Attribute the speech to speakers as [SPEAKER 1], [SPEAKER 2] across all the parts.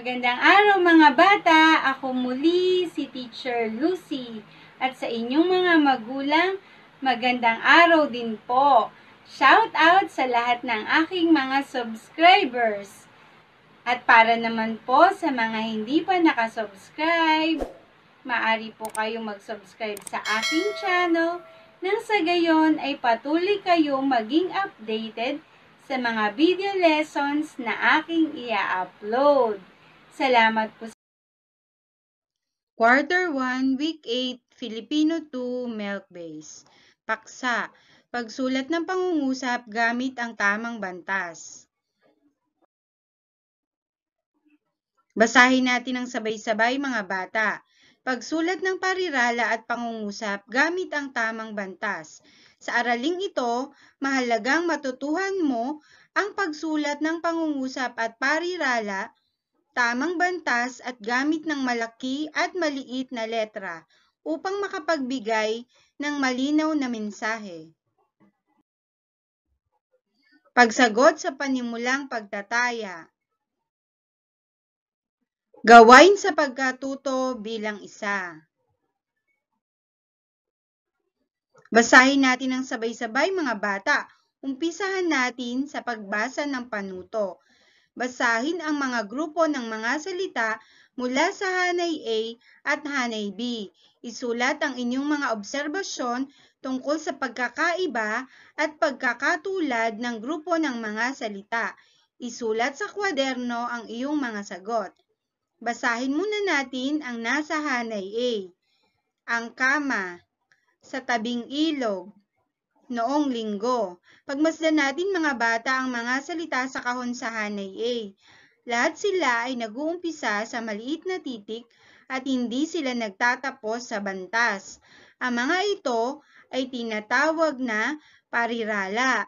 [SPEAKER 1] Magandang araw mga bata! Ako muli si Teacher Lucy. At sa inyong mga magulang, magandang araw din po. Shout out sa lahat ng aking mga subscribers. At para naman po sa mga hindi pa nakasubscribe, maaari po kayong mag-subscribe sa aking channel nang sa gayon ay patuloy kayong maging updated sa mga video lessons na aking i-upload. Salamat po. Quarter 1, Week 8, Filipino 2, Milk Base. Paksa, pagsulat ng pangungusap gamit ang tamang bantas. Basahin natin ang sabay-sabay mga bata. Pagsulat ng parirala at pangungusap gamit ang tamang bantas. Sa araling ito, mahalagang matutuhan mo ang pagsulat ng pangungusap at parirala, tamang bantas at gamit ng malaki at maliit na letra upang makapagbigay ng malinaw na mensahe. Pagsagot sa panimulang pagtataya. Gawain sa pagkatuto bilang isa. Basahin natin ang sabay-sabay mga bata. Umpisahan natin sa pagbasa ng panuto. Basahin ang mga grupo ng mga salita mula sa hanay A at hanay B. Isulat ang inyong mga obserbasyon tungkol sa pagkakaiba at pagkakatulad ng grupo ng mga salita. Isulat sa kwaderno ang iyong mga sagot. Basahin muna natin ang nasa hanay A. Ang kama, sa tabing ilog, noong linggo. Pagmasdan natin mga bata ang mga salita sa kahon sa hanay A. Lahat sila ay nag-uumpisa sa maliit na titik at hindi sila nagtatapos sa bantas. Ang mga ito ay tinatawag na parirala.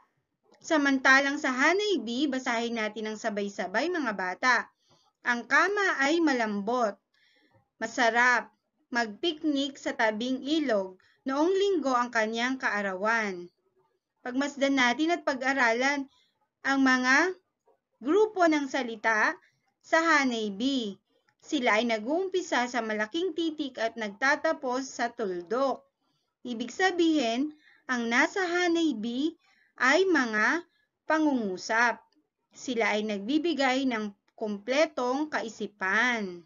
[SPEAKER 1] Samantalang sa hanay B, basahin natin ang sabay-sabay mga bata. Ang kama ay malambot, masarap, magpiknik sa tabing ilog. Noong linggo ang kanyang kaarawan. Pagmasdan natin at pag-aralan ang mga grupo ng salita sa hanay B. Sila ay nag-uumpisa sa malaking titik at nagtatapos sa tuldok. Ibig sabihin, ang nasa hanay B ay mga pangungusap. Sila ay nagbibigay ng kumpletong kaisipan.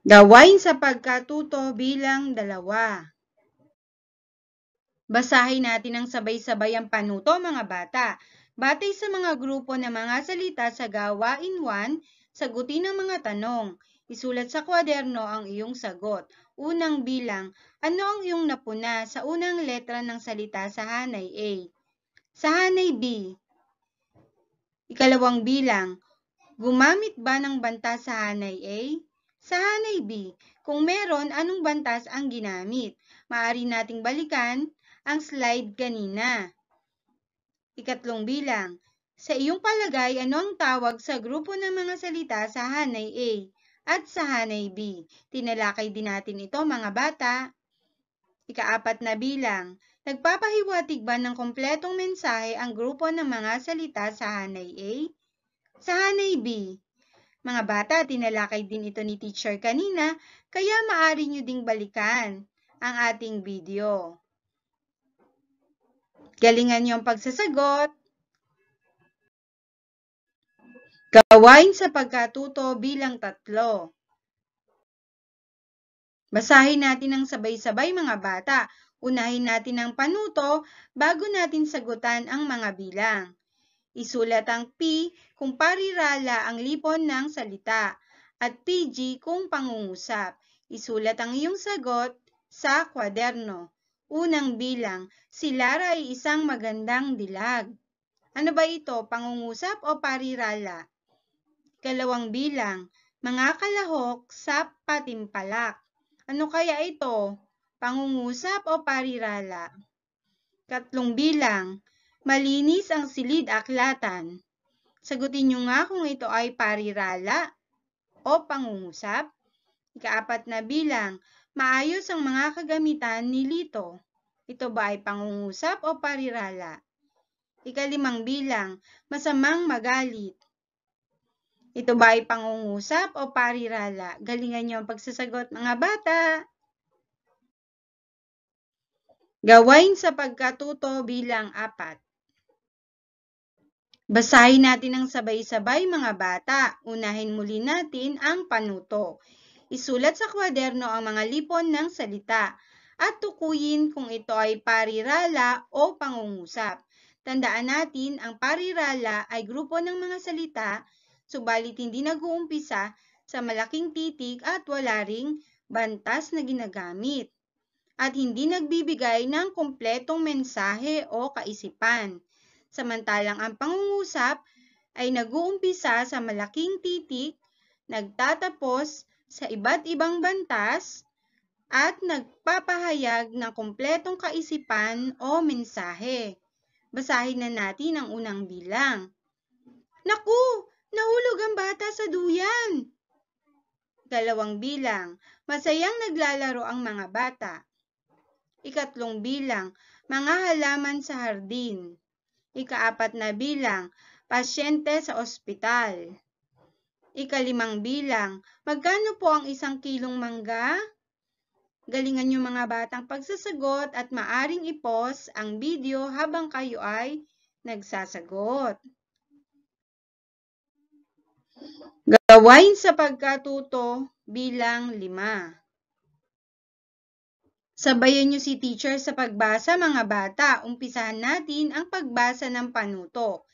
[SPEAKER 1] Gawain sa pagkatuto bilang dalawa. Basahin natin ang sabay-sabay ang panuto mga bata. Batay sa mga grupo ng mga salita sa gawain 1, sagutin ang mga tanong. Isulat sa kwaderno ang iyong sagot. Unang bilang, ano ang iyong napuna sa unang letra ng salita sa hanay A? Sa hanay B. Ikalawang bilang, gumamit ba ng bantas sa hanay A? Sa hanay B, kung meron, anong bantas ang ginamit? Maaari nating balikan ang slide kanina. Ikatlong bilang, sa iyong palagay, ano ang tawag sa grupo ng mga salita sa hanay A at sa hanay B? Tinalakay din natin ito mga bata. Ikaapat na bilang, nagpapahiwatig ba ng kompletong mensahe ang grupo ng mga salita sa hanay A? Sa hanay B, mga bata, tinalakay din ito ni teacher kanina, kaya maaari nyo ding balikan ang ating video. Galingan nyo ang pagsasagot. Gawain sa pagkatuto bilang 3. Basahin natin ang sabay-sabay mga bata. Unahin natin ang panuto bago natin sagutan ang mga bilang. Isulat ang P kung parirala ang lipon ng salita at PG kung pangungusap. Isulat ang iyong sagot sa kwaderno. Unang bilang, si Lara ay isang magandang dilag. Ano ba ito, pangungusap o parirala? Ikalawang bilang, mga kalahok sa patimpalak. Ano kaya ito, pangungusap o parirala? Katlong bilang, malinis ang silid aklatan. Sagutin nyo nga kung ito ay parirala o pangungusap. Ikaapat na bilang, maayos ang mga kagamitan ni Lito. Ito ba ay pangungusap o parirala? Ika-5 bilang, masamang magalit. Ito ba ay pangungusap o parirala? Galingan niyo ang pagsasagot, mga bata. Gawain sa pagkatuto bilang 4. Basahin natin ng sabay-sabay, mga bata. Unahin muli natin ang panuto. Isulat sa kwaderno ang mga lipon ng salita at tukuyin kung ito ay parirala o pangungusap. Tandaan natin, ang parirala ay grupo ng mga salita, subalit hindi nag-uumpisa sa malaking titik at wala ring bantas na ginagamit, at hindi nagbibigay ng kumpletong mensahe o kaisipan. Samantalang ang pangungusap ay nag-uumpisa sa malaking titik, nagtatapos sa iba't ibang bantas, at nagpapahayag ng kumpletong kaisipan o mensahe. Basahin na natin ang unang bilang. Naku! Nahulog ang bata sa duyan! Ikalawang bilang, masayang naglalaro ang mga bata. Ikatlong bilang, mga halaman sa hardin. Ika-4 na bilang, pasyente sa ospital. Ika-5 bilang, magkano po ang 1 kilong mangga? Galingan niyo, mga batang pagsasagot, at maaring i-pause ang video habang kayo ay nagsasagot. Gawain sa pagkatuto bilang 5. Sabayan niyo si teacher sa pagbasa, mga bata. Umpisahan natin ang pagbasa ng panuto.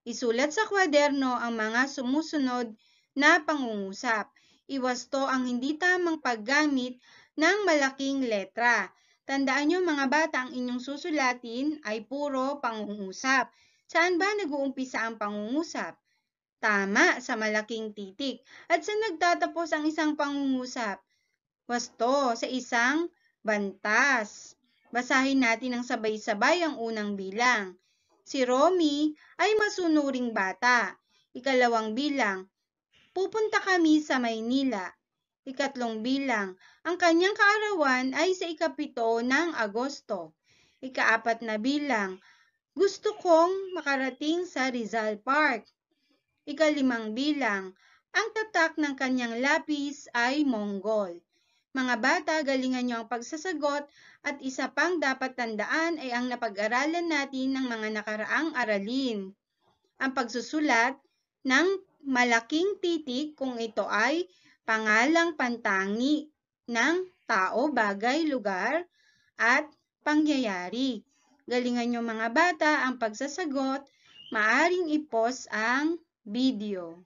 [SPEAKER 1] Isulat sa kwaderno ang mga sumusunod na pangungusap. Iwasto ang hindi tamang paggamit ng malaking letra. Tandaan niyo, mga bata, ang inyong susulatin ay puro pangungusap. Saan ba nag-uumpisa ang pangungusap? Tama, sa malaking titik. At saan nagtatapos ang isang pangungusap? Wasto, sa isang bantas. Basahin natin ng sabay-sabay ang unang bilang. Si Romy ay masunuring bata. Ikalawang bilang, pupunta kami sa Maynila. Ikatlong bilang, ang kanyang kaarawan ay sa ika-7 ng Agosto. Ika-4 na bilang, gusto kong makarating sa Rizal Park. Ika-5 bilang, ang tatak ng kanyang lapis ay Mongol. Mga bata, galingan niyo ang pagsasagot, at isa pang dapat tandaan ay ang napag-aralan natin ng mga nakaraang aralin. Ang pagsusulat ng malaking titik kung ito ay pangalang pantangi ng tao, bagay, lugar, at pangyayari. Galingan niyo, mga bata, ang pagsasagot. Maaring i-pause ang video.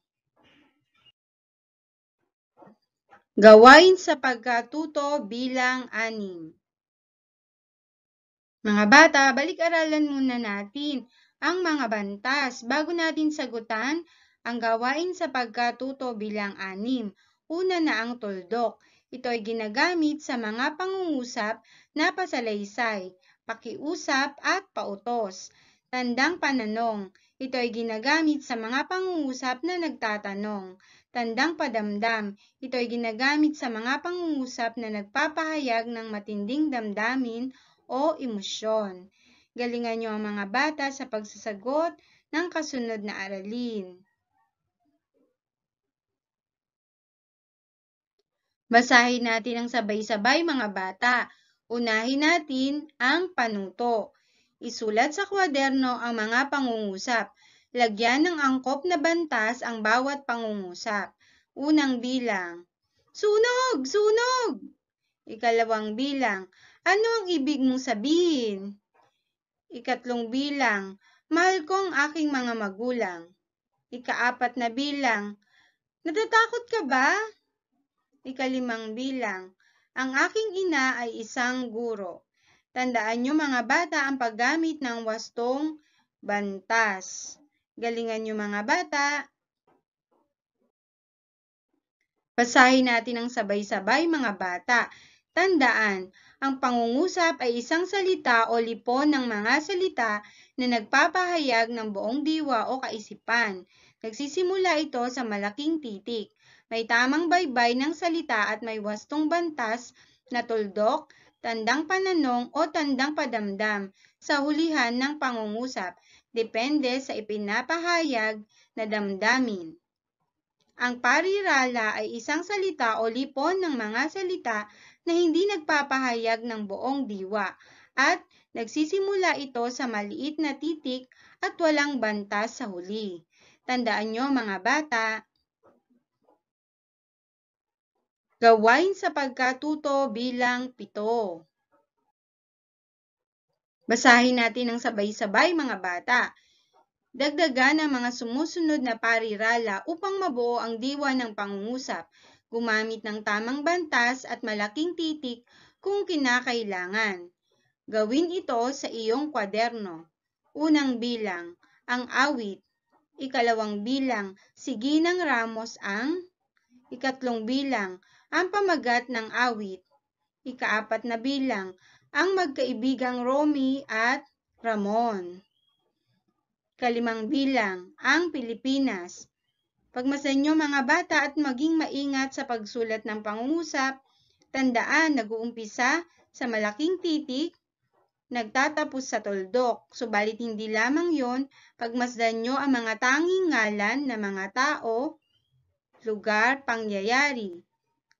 [SPEAKER 1] Gawain sa pagkatuto bilang 6. Mga bata, balik-aralan muna natin ang mga bantas bago natin sagutan ang gawain sa pagkatuto bilang 6. Una na ang tuldok. Ito ay ginagamit sa mga pangungusap na pasalaysay, pakiusap at pautos. Tandang pananong. Ito ay ginagamit sa mga pangungusap na nagtatanong. Tandang padamdam. Ito ay ginagamit sa mga pangungusap na nagpapahayag ng matinding damdamin o emosyon. Galingan niyo ang mga bata sa pagsasagot ng kasunod na aralin. Basahin natin ang sabay-sabay, mga bata. Unahin natin ang panuto. Isulat sa kwaderno ang mga pangungusap. Lagyan ng angkop na bantas ang bawat pangungusap. Unang bilang, sunog! Sunog! Ikalawang bilang, ano ang ibig mong sabihin? Ikatlong bilang, mahal ko ang aking mga magulang. Ika-4 na bilang, natatakot ka ba? Ika-5 bilang, ang aking ina ay isang guro. Tandaan niyo, mga bata, ang paggamit ng wastong bantas. Galingan niyo, mga bata. Basahin natin ang sabay-sabay, mga bata. Tandaan, ang pangungusap ay isang salita o lipon ng mga salita na nagpapahayag ng buong diwa o kaisipan. Nagsisimula ito sa malaking titik. May tamang baybay ng salita at may wastong bantas na tuldok. tandang pananong o tandang padamdam sa hulihan ng pangungusap, depende sa ipinapahayag na damdamin. Ang parirala ay isang salita o lipon ng mga salita na hindi nagpapahayag ng buong diwa at nagsisimula ito sa maliit na titik at walang bantas sa huli. Tandaan nyo mga bata, gawain sa pagkatuto bilang 7. Basahin natin ng sabay-sabay mga bata. Dagdagan ang mga sumusunod na parirala upang mabuo ang diwa ng pangungusap. Gumamit ng tamang bantas at malaking titik kung kinakailangan. Gawin ito sa iyong kwaderno. Unang bilang, ang awit. Ikalawang bilang, si Ginang Ramos ang. Ikatlong bilang, ang pamagat ng awit. Ikaapat na bilang, ang magkaibigang Romy at Ramon. Ikalimang bilang, ang Pilipinas. Pagmasdan nyo mga bata at maging maingat sa pagsulat ng pangungusap, tandaan nag-uumpisa sa malaking titik, nagtatapos sa tuldok. Subalit hindi lamang yon, pagmasdan nyo ang mga tanging ngalan ng mga tao, lugar, pangyayari.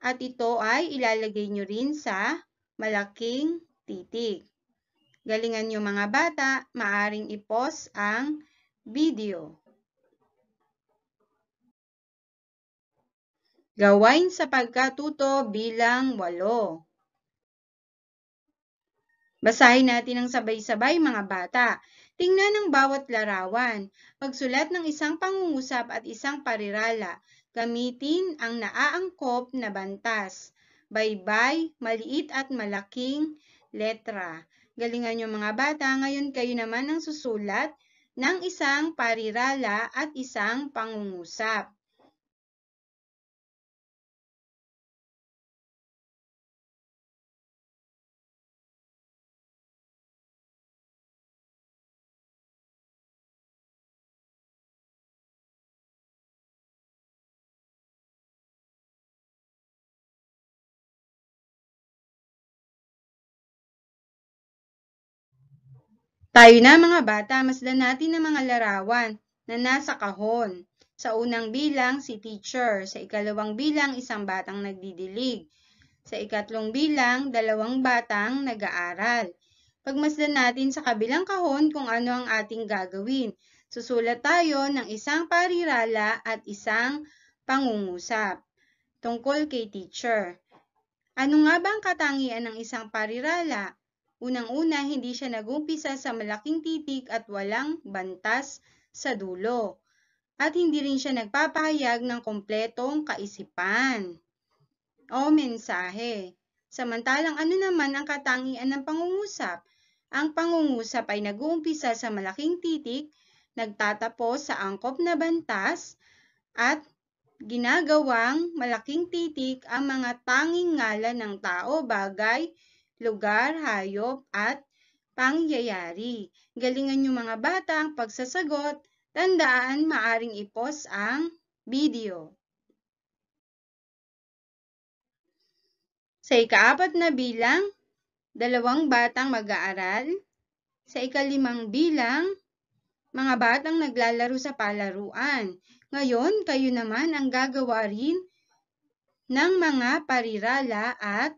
[SPEAKER 1] At ito ay ilalagay nyo rin sa malaking titik. Galingan nyo mga bata, maaring i-pause ang video. Gawain sa pagkatuto bilang 8. Basahin natin ng sabay-sabay mga bata. Tingnan ang bawat larawan. Magsulat ng isang pangungusap at isang parirala. Gamitin ang naaangkop na bantas. Baybay, maliit at malaking letra. Galingan nyo mga bata, ngayon kayo naman ang susulat ng isang parirala at isang pangungusap. Tayo na mga bata, masdan natin ang mga larawan na nasa kahon. Sa unang bilang, si teacher. Sa ikalawang bilang, isang batang nagdidilig. Sa ikatlong bilang, 2 batang nag-aaral. Pagmasdan natin sa kabilang kahon kung ano ang ating gagawin. Susulat tayo ng isang parirala at isang pangungusap tungkol kay teacher. Ano nga ba ang katangian ng isang parirala? Unang-una, hindi siya nag-umpisa sa malaking titik at walang bantas sa dulo. At hindi rin siya nagpapahayag ng kompletong kaisipan o mensahe. Samantalang ano naman ang katangian ng pangungusap? Ang pangungusap ay nag-uumpisa sa malaking titik, nagtatapos sa angkop na bantas, at ginagawang malaking titik ang mga tanging ngalan ng tao, bagay, lugar, hayop, at pangyayari. Galingan nyo mga bata ang pagsasagot. Tandaan, maaring i-pause ang video. Sa ika-4 na bilang, 2 batang mag-aaral. Sa ika-5 bilang, mga batang naglalaro sa palaruan. Ngayon, kayo naman ang gagawa rin ng mga parirala at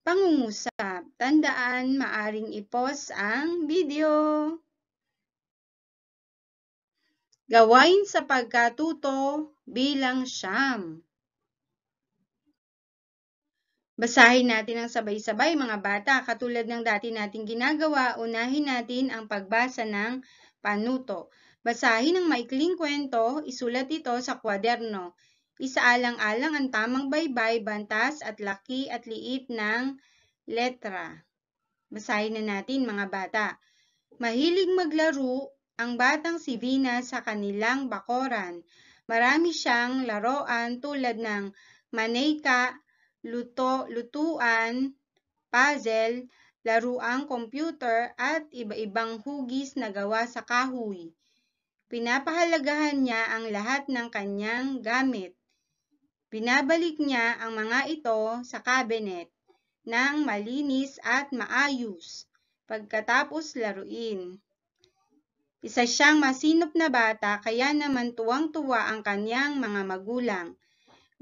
[SPEAKER 1] pangungusap. Tandaan, maaring i-pause ang video. Gawain sa pagkatuto bilang 9. Basahin natin ang sabay-sabay mga bata. Katulad ng dati nating ginagawa, unahin natin ang pagbasa ng panuto. Basahin ang maikling kwento, isulat ito sa kwaderno. Isaalang-alang ang tamang baybay, bantas at laki at liit ng letra. Basahin na natin mga bata. Mahilig maglaro ang batang si Vina sa kanilang bakoran. Marami siyang laruan tulad ng maneka, lutuan, puzzle, laruang computer at iba-ibang hugis na gawa sa kahoy. Pinapahalagahan niya ang lahat ng kanyang gamit. Binabalik niya ang mga ito sa cabinet. ng malinis at maayos pagkatapos laruin. Isa siyang masinop na bata kaya naman tuwang-tuwa ang kanyang mga magulang.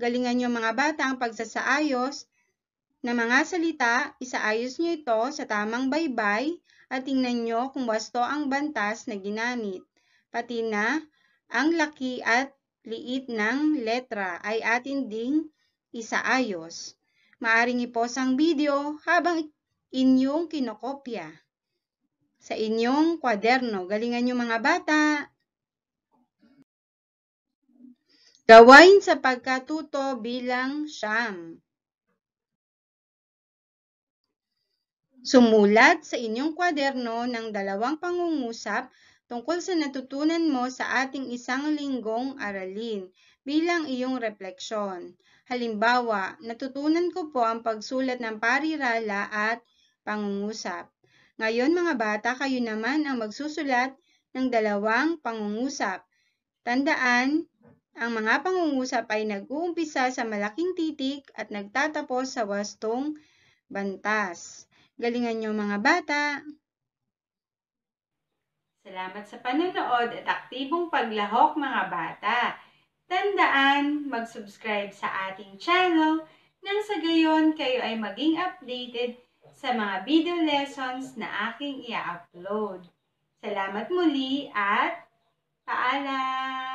[SPEAKER 1] Galingan niyo mga bata ang pagsasaayos ng mga salita, isaayos niyo ito sa tamang baybay at tingnan niyo kung wasto ang bantas na ginamit. Pati na ang laki at liit ng letra ay atin ding isaayos. Maaring i-pause ang video habang inyong kinokopya sa inyong kwaderno. Galingan niyo mga bata. Gawain sa pagkatuto bilang 9. Sumulat sa inyong kwaderno ng 2 pangungusap tungkol sa natutunan mo sa ating isang linggong aralin bilang iyong refleksyon. Halimbawa, natutunan ko po ang pagsulat ng parirala at pangungusap. Ngayon mga bata, kayo naman ang magsusulat ng 2 pangungusap. Tandaan, ang mga pangungusap ay nag-uumpisa sa malaking titik at nagtatapos sa wastong bantas. Galingan niyo mga bata! Salamat sa panonood at aktibong paglahok mga bata. Tandaan, mag-subscribe sa ating channel nang sa gayon kayo ay maging updated sa mga video lessons na aking i-upload. Salamat muli at paalam!